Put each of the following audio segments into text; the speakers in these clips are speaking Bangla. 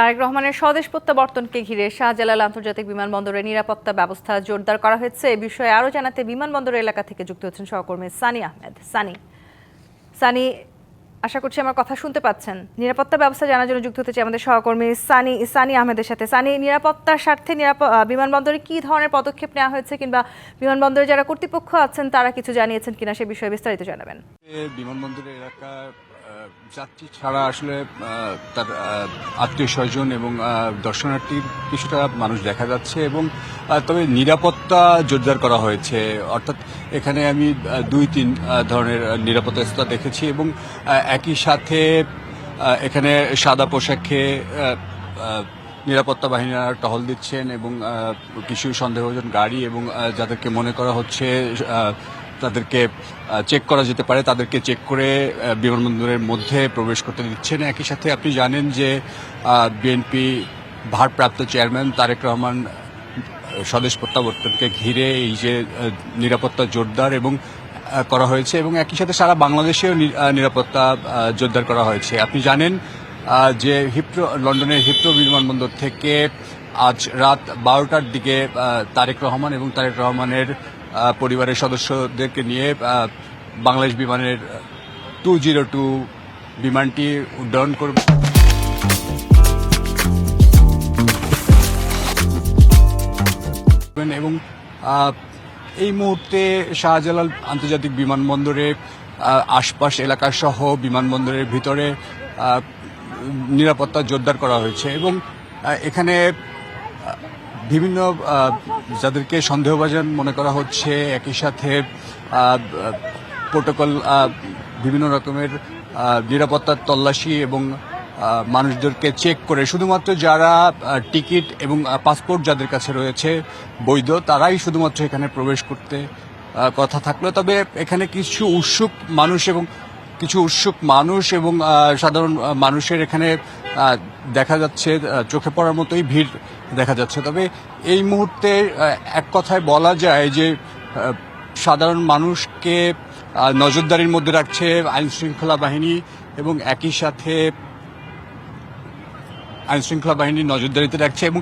তারেক রহমানের স্বদেশ প্রত্যাবর্তনকে ঘিরে শাহজালাল আন্তর্জাতিক বিমানবন্দরের নিরাপত্তা ব্যবস্থা জোরদার করা হয়েছে। এ বিষয়ে আরও জানাতে বিমানবন্দর এলাকা থেকে যুক্ত হচ্ছেন সহকর্মী সানি আহমেদ। সানি, আশা করছি আমার কথা শুনতে পাচ্ছেন। নিরাপত্তা ব্যবস্থা জানার জন্য যুক্ত হতে চাই আমাদের সহকর্মী সানি আহমেদের সাথে। সানি, নিরাপত্তার স্বার্থে বিমানবন্দরে কি ধরনের পদক্ষেপ নেওয়া হয়েছে কিংবা বিমানবন্দরে যারা কর্তৃপক্ষ আছেন তারা কিছু জানিয়েছেন কিনা সে বিষয়ে বিস্তারিত জানাবেন। বিমানবন্দরের এলাকা যাত্রী ছাড়া আসলে তার আত্মীয় স্বজন এবং দর্শনার্থীর কিছুটা মানুষ দেখা যাচ্ছে এবং তবে নিরাপত্তা জোরদার করা হয়েছে। অর্থাৎ এখানে আমি 2-3 ধরনের নিরাপত্তা স্তর দেখেছি এবং একই সাথে এখানে সাদা পোশাকে নিরাপত্তা বাহিনীরা টহল দিচ্ছেন এবং কিছু সন্দেহজন গাড়ি এবং যাদেরকে মনে করা হচ্ছে তাদেরকে চেক করা যেতে পারে তাদেরকে চেক করে বিমানবন্দরের মধ্যে প্রবেশ করতে দিচ্ছেন। একই সাথে আপনি জানেন যে বিএনপি ভারপ্রাপ্ত চেয়ারম্যান তারেক রহমান স্বদেশ প্রত্যাবর্তনকে ঘিরে এই যে নিরাপত্তা জোরদার এবং করা হয়েছে এবং একই সাথে সারা বাংলাদেশেও নিরাপত্তা জোরদার করা হয়েছে। আপনি জানেন যে লন্ডনের হিথ্রো বিমানবন্দর থেকে আজ রাত 12টার দিকে তারেক রহমান এবং তারেক রহমানের পরিবারের সদস্যদেরকে নিয়ে বাংলাদেশ বিমানের 202 বিমানটি উড্ডয়ন করবে এবং এই মুহূর্তে শাহজালাল আন্তর্জাতিক বিমানবন্দরে আশপাশ এলাকা সহ বিমানবন্দরের ভিতরে নিরাপত্তা জোরদার করা হয়েছে এবং এখানে বিভিন্ন যাদেরকে সন্দেহভাজন মনে করা হচ্ছে একই সাথে প্রোটোকল বিভিন্ন রকমের নিরাপত্তার তল্লাশি এবং মানুষদেরকে চেক করে শুধুমাত্র যারা টিকিট এবং পাসপোর্ট যাদের কাছে রয়েছে বৈধ তারাই শুধুমাত্র এখানে প্রবেশ করতে কথা থাকলো। তবে এখানে কিছু উৎসুক মানুষ এবং সাধারণ মানুষের এখানে দেখা যাচ্ছে চোখে পড়ার মতোই ভিড় দেখা যাচ্ছে। তবে এই মুহূর্তে এক কথায় বলা যায় যে সাধারণ মানুষকে নজরদারির মধ্যে রাখছে আইনশৃঙ্খলা বাহিনী এবং একই সাথে আইনশৃঙ্খলা বাহিনী নজরদারিতে রাখছে এবং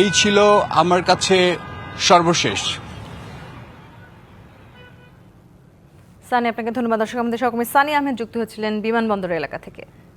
এই ছিল আমার কাছে সর্বশেষ। সানি, আপনাকে ধন্যবাদ। দর্শক, আমাদের সহকর্মী সানি আহমেদ যুক্ত হচ্ছিলেন বিমানবন্দর এলাকা থেকে।